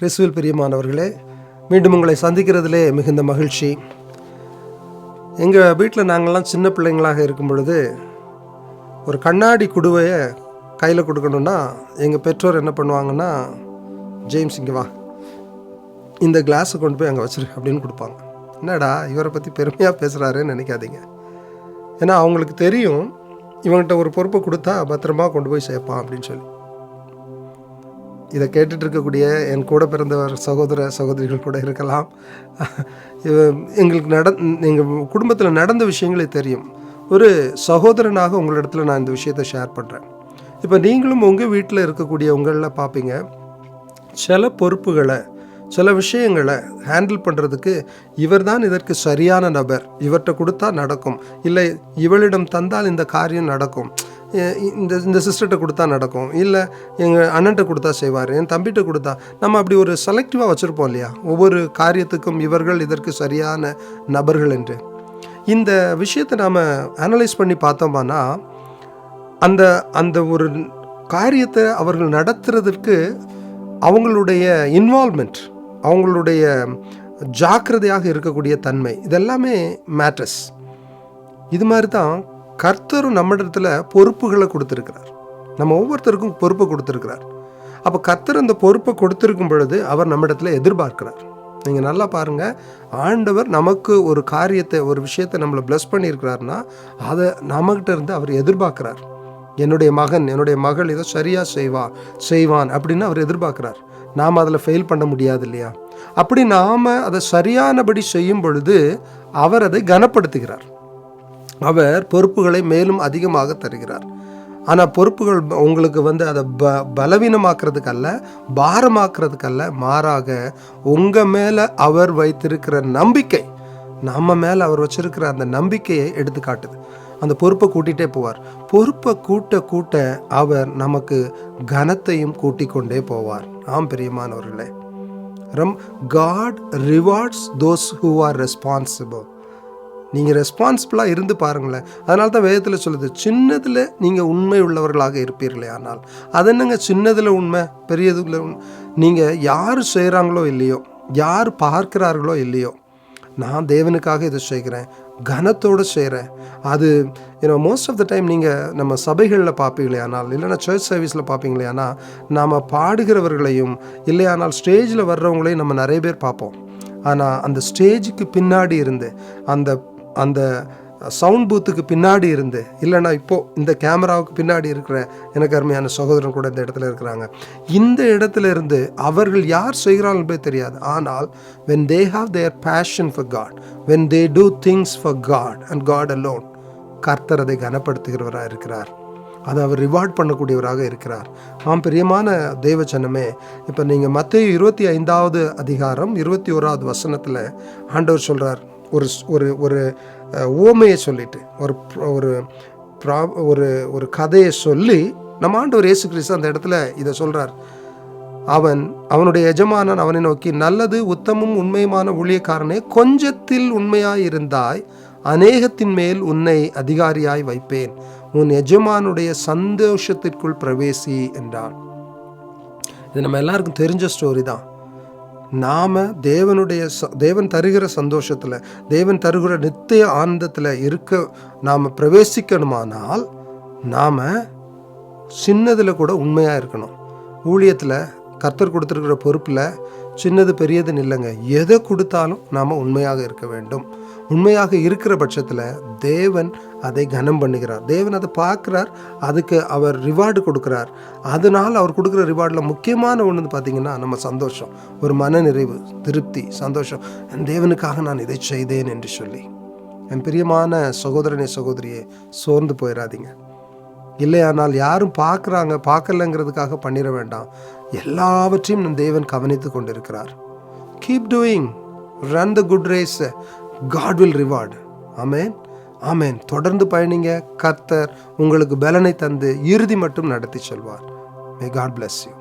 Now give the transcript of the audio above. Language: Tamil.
கிறிஸ்துவில் பிரியமானவர்களே, மீண்டும் உங்களை சந்திக்கிறதுலே மிகுந்த மகிழ்ச்சி. எங்கள் வீட்டில் நாங்கள்லாம் சின்ன பிள்ளைங்களாக இருக்கும் பொழுது ஒரு கண்ணாடி குடுவையை கையில் கொடுக்கணுன்னா எங்கள் பெற்றோர் என்ன பண்ணுவாங்கன்னா, ஜேம்ஸ் இங்கே வா, இந்த கிளாஸை கொண்டு போய் அங்கே வச்சிரு அப்படின்னு கொடுப்பாங்க. என்னடா இவரை பற்றி பெருமையாக பேசுகிறாருன்னு நினைக்காதீங்க. ஏன்னா அவங்களுக்கு தெரியும் இவங்ககிட்ட ஒரு பொறுப்பை கொடுத்தா பத்திரமா கொண்டு போய் சேர்ப்பான் அப்படின்னு சொல்லி. இதை கேட்டுட்டு இருக்கக்கூடிய என் கூட பிறந்தவர் சகோதர சகோதரிகள் கூட இருக்கலாம். எங்களுக்கு எங்கள் குடும்பத்தில் நடந்த விஷயங்களே தெரியும். ஒரு சகோதரனாக உங்களிடத்துல நான் இந்த விஷயத்தை ஷேர் பண்ணுறேன். இப்போ நீங்களும் உங்கள் வீட்டில் இருக்கக்கூடிய உங்களில் பார்ப்பீங்க, சில பொறுப்புகளை சில விஷயங்களை ஹேண்டில் பண்ணுறதுக்கு இவர் தான் இதற்கு சரியான நபர், இவர்கிட்ட கொடுத்தா நடக்கும், இல்லை இவளிடம் தந்தால் இந்த காரியம் நடக்கும், இந்த சிஸ்டர்கிட்ட கொடுத்தா நடக்கும், இல்லை எங்கள் அண்ணன்ட்ட கொடுத்தா செய்வார், என் தம்பிகிட்ட கொடுத்தா, நம்ம அப்படி ஒரு செலக்டிவாக வச்சுருப்போம் இல்லையா, ஒவ்வொரு காரியத்துக்கும் இவர்கள் இதற்கு சரியான நபர்கள் என்று. இந்த விஷயத்தை நாம் அனலைஸ் பண்ணி பார்த்தோம்னா அந்த அந்த ஒரு காரியத்தை அவர்கள் நடத்துறதுக்கு அவங்களுடைய இன்வால்மெண்ட், அவங்களுடைய ஜாக்கிரதையாக இருக்கக்கூடிய தன்மை, இதெல்லாமே மேட்டர்ஸ். இது மாதிரி தான் கர்த்தரும் நம்ம இடத்துல பொறுப்புகளை கொடுத்துருக்கிறார். நம்ம ஒவ்வொருத்தருக்கும் பொறுப்பை கொடுத்துருக்கிறார். அப்போ கர்த்தர் அந்த பொறுப்பை கொடுத்துருக்கும் பொழுது அவர் நம்ம இடத்துல எதிர்பார்க்கிறார். நீங்கள் நல்லா பாருங்கள், ஆண்டவர் நமக்கு ஒரு காரியத்தை, ஒரு விஷயத்தை நம்மளை பிளஸ் பண்ணியிருக்கிறாருன்னா அதை நம்மகிட்ட இருந்து அவர் எதிர்பார்க்குறார். என்னுடைய மகன், என்னுடைய மகள் இதை சரியாக செய்வான் அப்படின்னு அவர் எதிர்பார்க்குறார். நாம் அதில் ஃபெயில் பண்ண முடியாது இல்லையா? அப்படி நாம் அதை சரியானபடி செய்யும் பொழுது அவர் அதை கனப்படுத்துகிறார். அவர் பொறுப்புகளை மேலும் அதிகமாக தருகிறார். ஆனால் பொறுப்புகள் உங்களுக்கு அதை பலவீனமாக்குறதுக்கு அல்ல, பாரமாக்குறதுக்கு அல்ல, மாறாக உங்கள் மேலே அவர் வைத்திருக்கிற நம்பிக்கை, நம்ம மேலே அவர் வச்சிருக்கிற அந்த நம்பிக்கையை எடுத்து காட்டுது. அந்த பொறுப்பை கூட்டிகிட்டே போவார். பொறுப்பை கூட்ட கூட்ட அவர் நமக்கு கனத்தையும் கூட்டிக் கொண்டே போவார். ஆம் பிரியமானவர்களே, God rewards those who are responsible. நீங்கள் ரெஸ்பான்சிபிளாக இருந்து பாருங்களேன். அதனால தான் வேதத்தில் சொல்லுது, சின்னதில் நீங்கள் உண்மை உள்ளவர்களாக இருப்பீர்களே. ஆனால் அது என்னங்க சின்னதில் உண்மை, பெரியதில் உண்மை? நீங்கள் யார் செய்கிறாங்களோ இல்லையோ, யார் பார்க்கிறார்களோ இல்லையோ, நான் தேவனுக்காக இதை செய்கிறேன், கனத்தோடு செய்கிறேன். அது மோஸ்ட் ஆஃப் த டைம் நீங்கள் நம்ம சபைகளில் பார்ப்பீங்களே ஆனால், இல்லைன்னா சர்ச் சர்வீஸில் பார்ப்பீங்களே ஆனால், நாம் பாடுகிறவர்களையும் இல்லையானால் ஸ்டேஜில் வர்றவங்களையும் நம்ம நிறைய பேர் பார்ப்போம். ஆனால் அந்த ஸ்டேஜுக்கு பின்னாடி இருந்து, அந்த சவுண்ட் பூத்துக்கு பின்னாடி இருந்து, இல்லைனா இப்போது இந்த கேமராவுக்கு பின்னாடி இருக்கிற எனக்கு அருமையான சகோதரன் கூட இந்த இடத்துல இருக்கிறாங்க, இந்த இடத்துல இருந்து அவர்கள் யார் செய்கிறாங்களே தெரியாது. ஆனால் when they have their passion for God, when they do things for God and God alone, கர்த்தர் அதை கனப்படுத்துகிறவராக இருக்கிறார். அதை அவர் ரிவார்ட் பண்ணக்கூடியவராக இருக்கிறார். ஆம் பிரியமான தேவச்சனமே, இப்போ நீங்கள் மத்தேயு 25வது அதிகாரம் 21வது வசனத்தில் ஆண்டவர் சொல்கிறார், ஒரு ஒரு உவமையை சொல்லிட்டு, ஒரு கதையை சொல்லி நம்ம ஆண்டவர் இயேசு கிறிஸ்து அந்த இடத்துல இதை சொல்கிறார். அவனுடைய எஜமானன் அவனை நோக்கி, நல்லது உத்தமும் உண்மையுமான ஊழியக்காரனே, கொஞ்சத்தில் உண்மையாய் இருந்தாய், அநேகத்தின் மேல் உன்னை அதிகாரியாய் வைப்பேன், உன் எஜமானுடைய சந்தோஷத்திற்குள் பிரவேசி என்றான். இது நம்ம எல்லாருக்கும் தெரிஞ்ச ஸ்டோரி தான். நாம் தேவன் தருகிற சந்தோஷத்தில், தேவன் தருகிற நித்திய ஆனந்தத்தில் இருக்க நாம் பிரவேசிக்கணுமானால் நாம் சின்னதில் கூட உண்மையாக இருக்கணும். ஊழியத்தில் கர்த்தர் கொடுத்துருக்கிற பொறுப்பில் சின்னது பெரியதுன்னு இல்லைங்க, எதை கொடுத்தாலும் நாம் உண்மையாக இருக்க வேண்டும். உண்மையாக இருக்கிற பட்சத்தில் தேவன் அதை கனம் பண்ணுகிறார். தேவன் அதை பார்க்குறார், அதுக்கு அவர் ரிவார்டு கொடுக்குறார். அதனால் அவர் கொடுக்குற ரிவார்டில் முக்கியமான ஒன்று பார்த்திங்கன்னா நம்ம சந்தோஷம், ஒரு மன நிறைவு, திருப்தி, சந்தோஷம். என் தேவனுக்காக நான் இதை செய்தேன் என்று சொல்லி. என் பிரியமான சகோதரனே சகோதரியே, சோர்ந்து போயிடாதீங்க. இல்லையானால் யாரும் பார்க்கலங்கிறதுக்காக பண்ணிட வேண்டாம். எல்லாவற்றையும் நம் தேவன் கவனித்து கொண்டிருக்கிறார். Keep doing, run the good race, God will reward. ஆமென், ஆமென். தொடர்ந்து பயணிங்க. கர்த்தர் உங்களுக்கு பலனை தந்து இறுதி மட்டும் நடத்தி செல்வார். May God bless you.